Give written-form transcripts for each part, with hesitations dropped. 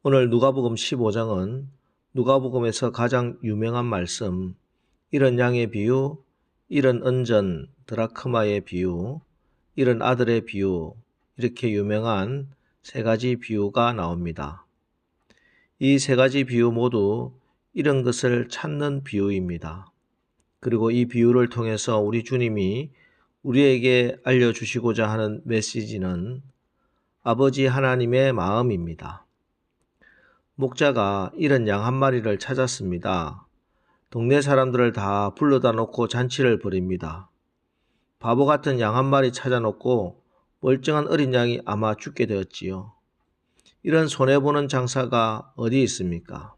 오늘 누가복음 15장은 누가복음에서 가장 유명한 말씀, 잃은 양의 비유, 잃은 은전 드라크마의 비유, 잃은 아들의 비유, 이렇게 유명한 세 가지 비유가 나옵니다. 이 세 가지 비유 모두 잃은 것을 찾는 비유입니다. 그리고 이 비유를 통해서 우리 주님이 우리에게 알려주시고자 하는 메시지는 아버지 하나님의 마음입니다. 목자가 잃은 양 한 마리를 찾았습니다. 동네 사람들을 다 불러다 놓고 잔치를 벌입니다. 바보 같은 양 한 마리 찾아놓고 멀쩡한 어린 양이 아마 죽게 되었지요. 이런 손해보는 장사가 어디 있습니까?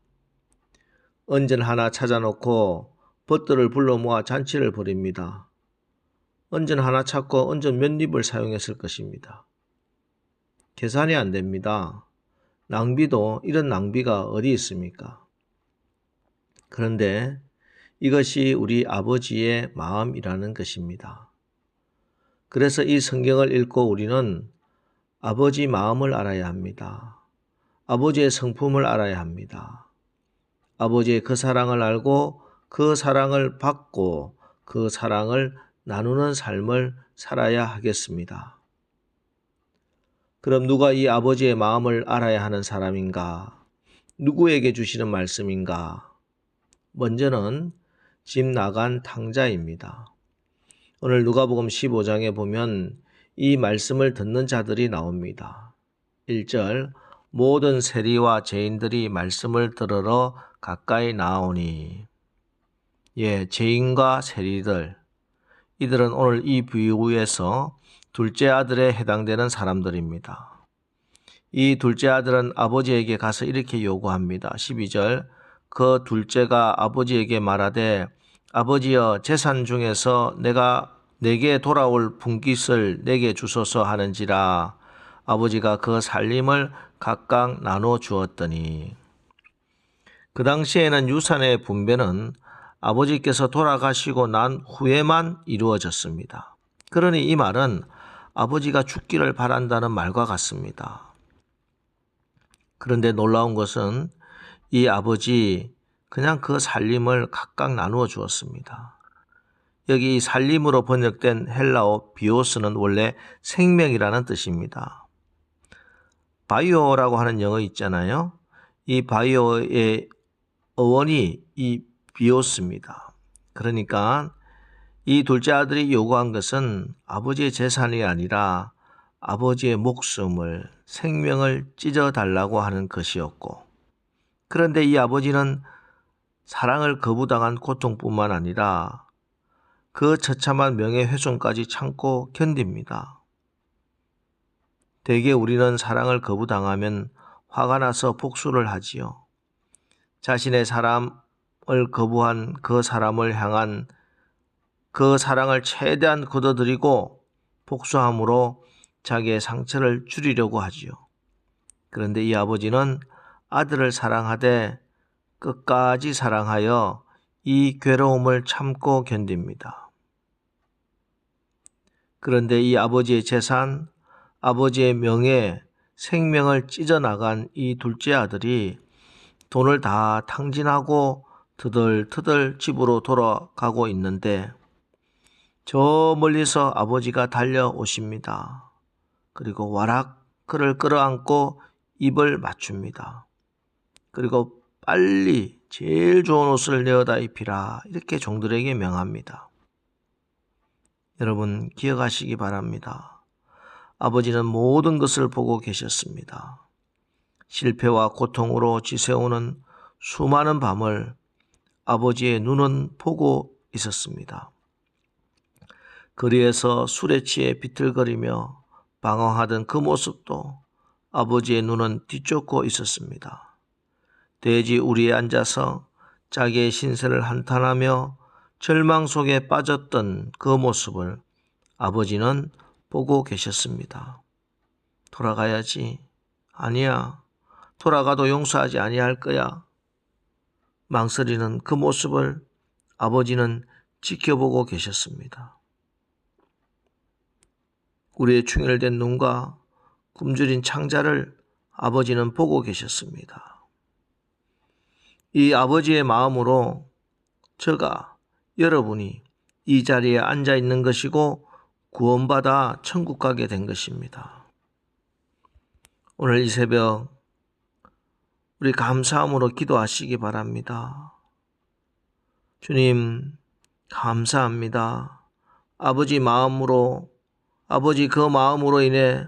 은전 하나 찾아놓고 벗들을 불러 모아 잔치를 벌입니다. 은전 하나 찾고 은전 몇 입을 사용했을 것입니다. 계산이 안 됩니다. 낭비도 이런 낭비가 어디 있습니까? 그런데 이것이 우리 아버지의 마음이라는 것입니다. 그래서 이 성경을 읽고 우리는 아버지 마음을 알아야 합니다. 아버지의 성품을 알아야 합니다. 아버지의 그 사랑을 알고 그 사랑을 받고 그 사랑을 나누는 삶을 살아야 하겠습니다. 그럼 누가 이 아버지의 마음을 알아야 하는 사람인가? 누구에게 주시는 말씀인가? 먼저는 집 나간 탕자입니다. 오늘 누가복음 15장에 보면 이 말씀을 듣는 자들이 나옵니다. 1절 모든 세리와 죄인들이 말씀을 들으러 가까이 나오니. 죄인과 세리들, 이들은 오늘 이 비유에서 둘째 아들에 해당되는 사람들입니다. 이 둘째 아들은 아버지에게 가서 이렇게 요구합니다. 12절 그 둘째가 아버지에게 말하되 아버지여 재산 중에서 내게 돌아올 분깃을 내게 주소서 하는지라. 아버지가 그 살림을 각각 나눠 주었더니. 그 당시에는 유산의 분배는 아버지께서 돌아가시고 난 후에만 이루어졌습니다. 그러니 이 말은 아버지가 죽기를 바란다는 말과 같습니다. 그런데 놀라운 것은 이 아버지 그냥 그 살림을 각각 나누어 주었습니다. 여기 살림으로 번역된 헬라어 비오스는 원래 생명이라는 뜻입니다. 바이오라고 하는 영어 있잖아요. 이 바이오의 어원이 이 비오스입니다. 그러니까 이 둘째 아들이 요구한 것은 아버지의 재산이 아니라 아버지의 목숨을, 생명을 찢어달라고 하는 것이었고, 그런데 이 아버지는 사랑을 거부당한 고통뿐만 아니라 그 처참한 명예훼손까지 참고 견딥니다. 대개 우리는 사랑을 거부당하면 화가 나서 복수를 하지요. 자신의 사랑을 거부한 그 사람을 향한 그 사랑을 최대한 걷어들이고 복수함으로 자기의 상처를 줄이려고 하지요. 그런데 이 아버지는 아들을 사랑하되 끝까지 사랑하여 이 괴로움을 참고 견딥니다. 그런데 이 아버지의 재산, 아버지의 명예, 생명을 찢어나간 이 둘째 아들이 돈을 다 탕진하고 터덜터덜 집으로 돌아가고 있는데 저 멀리서 아버지가 달려오십니다. 그리고 와락 그를 끌어안고 입을 맞춥니다. 그리고 빨리 제일 좋은 옷을 내어다 입히라, 이렇게 종들에게 명합니다. 여러분 기억하시기 바랍니다. 아버지는 모든 것을 보고 계셨습니다. 실패와 고통으로 지새우는 수많은 밤을 아버지의 눈은 보고 있었습니다. 거리에서 술에 취해 비틀거리며 방황하던 그 모습도 아버지의 눈은 뒤쫓고 있었습니다. 돼지 우리에 앉아서 자기의 신세를 한탄하며 절망 속에 빠졌던 그 모습을 아버지는 보고 계셨습니다. 돌아가야지. 아니야. 돌아가도 용서하지 아니할 거야. 망설이는 그 모습을 아버지는 지켜보고 계셨습니다. 우리의 충혈된 눈과 굶주린 창자를 아버지는 보고 계셨습니다. 이 아버지의 마음으로 저가, 여러분이 이 자리에 앉아 있는 것이고 구원받아 천국 가게 된 것입니다. 오늘 이 새벽 우리 감사함으로 기도하시기 바랍니다. 주님, 감사합니다. 아버지 그 마음으로 인해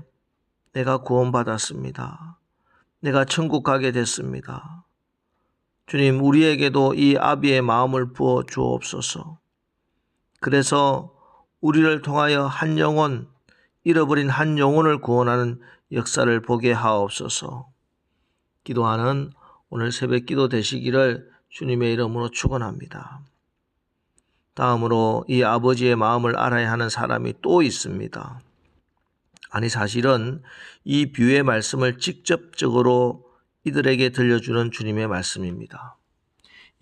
내가 구원받았습니다. 내가 천국 가게 됐습니다. 주님, 우리에게도 이 아비의 마음을 부어 주옵소서. 그래서 우리를 통하여 한 영혼, 잃어버린 한 영혼을 구원하는 역사를 보게 하옵소서. 기도하는 오늘 새벽 기도 되시기를 주님의 이름으로 축원합니다. 다음으로 이 아버지의 마음을 알아야 하는 사람이 또 있습니다. 아니, 사실은 이 비유의 말씀을 직접적으로 이들에게 들려주는 주님의 말씀입니다.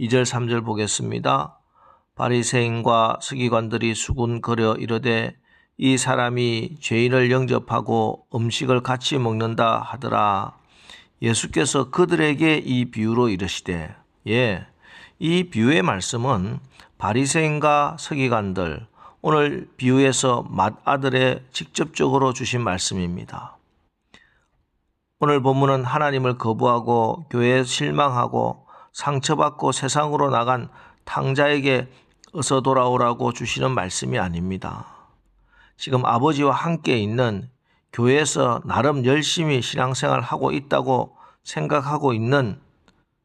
2절 3절 보겠습니다. 바리새인과 서기관들이 수군거려 이르되 이 사람이 죄인을 영접하고 음식을 같이 먹는다 하더라. 예수께서 그들에게 이 비유로 이르시되, 이 비유의 말씀은 바리새인과 서기관들, 오늘 비유에서 맏아들에 직접적으로 주신 말씀입니다. 오늘 본문은 하나님을 거부하고 교회에 실망하고 상처받고 세상으로 나간 탕자에게 어서 돌아오라고 주시는 말씀이 아닙니다. 지금 아버지와 함께 있는 교회에서 나름 열심히 신앙생활을 하고 있다고 생각하고 있는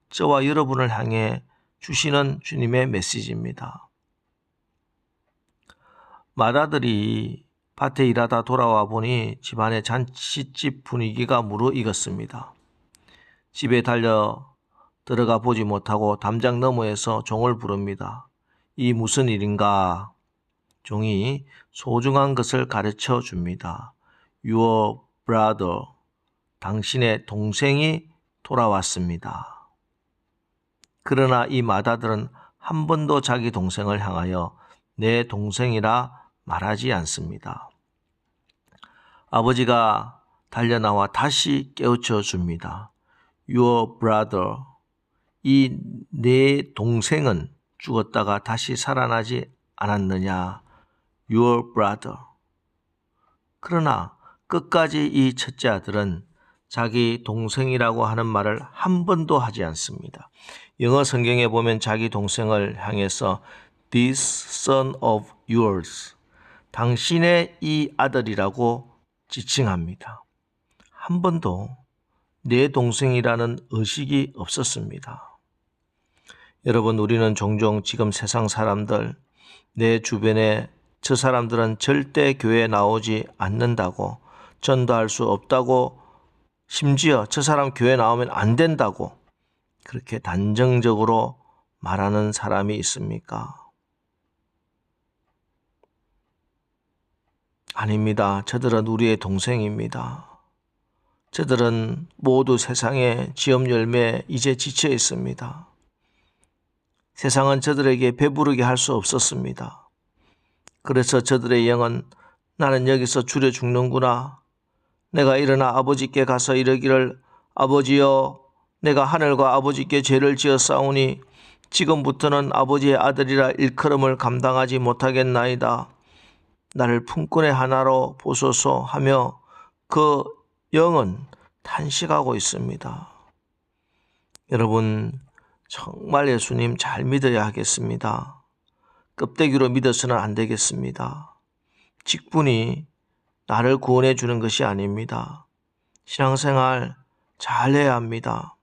저와 여러분을 향해 주시는 주님의 메시지입니다. 맏아들이 밭에 일하다 돌아와 보니 집안의 잔치집 분위기가 무르익었습니다. 집에 달려 들어가 보지 못하고 담장 너머에서 종을 부릅니다. 이 무슨 일인가? 종이 소중한 것을 가르쳐 줍니다. Your brother, 당신의 동생이 돌아왔습니다. 그러나 이 맏아들은 한 번도 자기 동생을 향하여 내 동생이라 말하지 않습니다. 아버지가 달려나와 다시 깨우쳐 줍니다. Your brother, 이 내 동생은 죽었다가 다시 살아나지 않았느냐? Your brother. 그러나 끝까지 이 첫째 아들은 자기 동생이라고 하는 말을 한 번도 하지 않습니다. 영어 성경에 보면 자기 동생을 향해서 This son of yours, 당신의 이 아들이라고 지칭합니다. 한 번도 내 동생이라는 의식이 없었습니다. 여러분, 우리는 종종 지금 세상 사람들, 내 주변에 저 사람들은 절대 교회에 나오지 않는다고, 전도할 수 없다고, 심지어 저 사람 교회 나오면 안 된다고 그렇게 단정적으로 말하는 사람이 있습니까? 아닙니다. 저들은 우리의 동생입니다. 저들은 모두 세상의 지업 열매에 이제 지쳐 있습니다. 세상은 저들에게 배부르게 할 수 없었습니다. 그래서 저들의 영은 나는 여기서 줄여 죽는구나. 내가 일어나 아버지께 가서 이르기를 아버지여, 내가 하늘과 아버지께 죄를 지었사오니 지금부터는 아버지의 아들이라 일컬음을 감당하지 못하겠나이다. 나를 품꾼의 하나로 보소서 하며 그 영은 탄식하고 있습니다. 여러분, 정말 예수님 잘 믿어야 하겠습니다. 껍데기로 믿어서는 안 되겠습니다. 직분이 나를 구원해 주는 것이 아닙니다. 신앙생활 잘해야 합니다.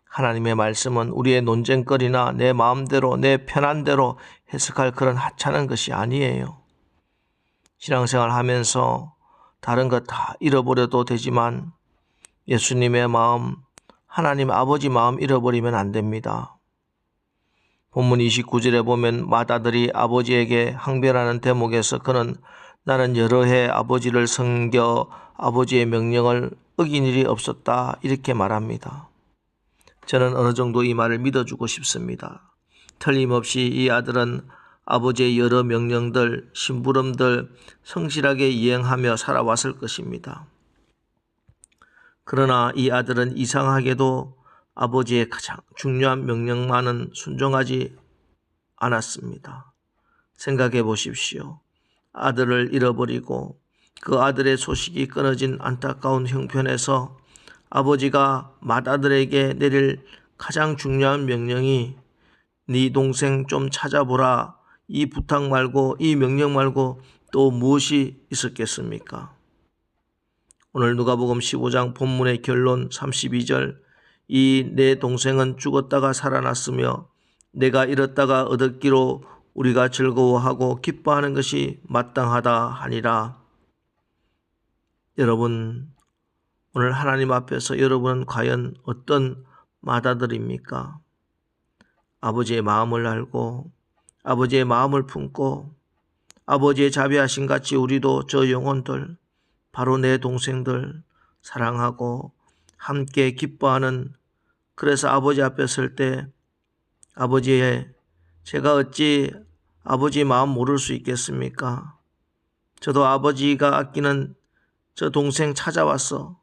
하나님의 말씀은 우리의 논쟁거리나 내 마음대로 내 편한대로 해석할 그런 하찮은 것이 아니에요. 신앙생활 하면서 다른 것 다 잃어버려도 되지만 예수님의 마음, 하나님 아버지 마음 잃어버리면 안 됩니다. 본문 29절에 보면 맏아들이 아버지에게 항변하는 대목에서 그는 나는 여러 해 아버지를 섬겨 아버지의 명령을 어긴 일이 없었다, 이렇게 말합니다. 저는 어느 정도 이 말을 믿어주고 싶습니다. 틀림없이 이 아들은 아버지의 여러 명령들, 심부름들 성실하게 이행하며 살아왔을 것입니다. 그러나 이 아들은 이상하게도 아버지의 가장 중요한 명령만은 순종하지 않았습니다. 생각해 보십시오. 아들을 잃어버리고 그 아들의 소식이 끊어진 안타까운 형편에서 아버지가 맏아들에게 내릴 가장 중요한 명령이 네 동생 좀 찾아보라. 이 부탁 말고, 이 명령 말고 또 무엇이 있었겠습니까? 오늘 누가복음 15장 본문의 결론 32절, 이 내 동생은 죽었다가 살아났으며 내가 잃었다가 얻었기로 우리가 즐거워하고 기뻐하는 것이 마땅하다 하니라. 여러분, 오늘 하나님 앞에서 여러분은 과연 어떤 맏아들입니까? 아버지의 마음을 알고 아버지의 마음을 품고 아버지의 자비하심 같이 우리도 저 영혼들, 바로 내 동생들 사랑하고 함께 기뻐하는, 그래서 아버지 앞에 설 때 아버지의, 제가 어찌 아버지 마음 모를 수 있겠습니까? 저도 아버지가 아끼는 저 동생 찾아왔어.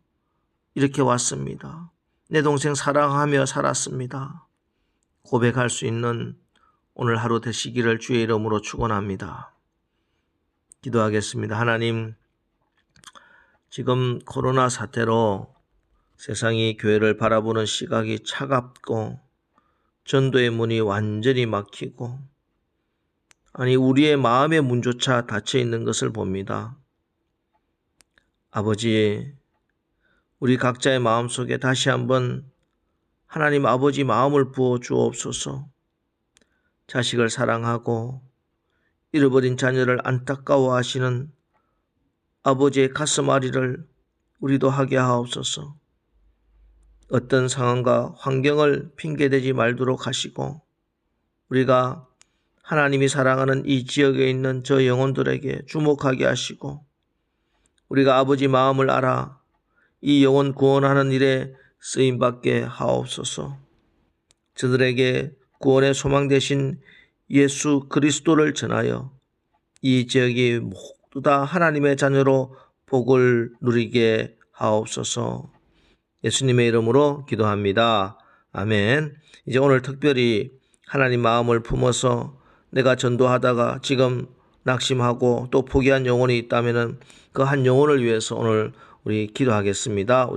이렇게 왔습니다. 내 동생 사랑하며 살았습니다. 고백할 수 있는 오늘 하루 되시기를 주의 이름으로 축원합니다. 기도하겠습니다. 하나님, 지금 코로나 사태로 세상이 교회를 바라보는 시각이 차갑고 전도의 문이 완전히 막히고, 아니 우리의 마음의 문조차 닫혀 있는 것을 봅니다. 아버지, 우리 각자의 마음속에 다시 한번 하나님 아버지 마음을 부어 주옵소서. 자식을 사랑하고 잃어버린 자녀를 안타까워하시는 아버지의 가슴앓이를 우리도 하게 하옵소서. 어떤 상황과 환경을 핑계대지 말도록 하시고, 우리가 하나님이 사랑하는 이 지역에 있는 저 영혼들에게 주목하게 하시고, 우리가 아버지 마음을 알아 이 영혼 구원하는 일에 쓰임받게 하옵소서. 저들에게 구원의 소망 되신 예수 그리스도를 전하여 이 지역이 모두 다 하나님의 자녀로 복을 누리게 하옵소서. 예수님의 이름으로 기도합니다. 아멘. 이제 오늘 특별히 하나님 마음을 품어서 내가 전도하다가 지금 낙심하고 또 포기한 영혼이 있다면 그 한 영혼을 위해서 오늘 우리 기도하겠습니다.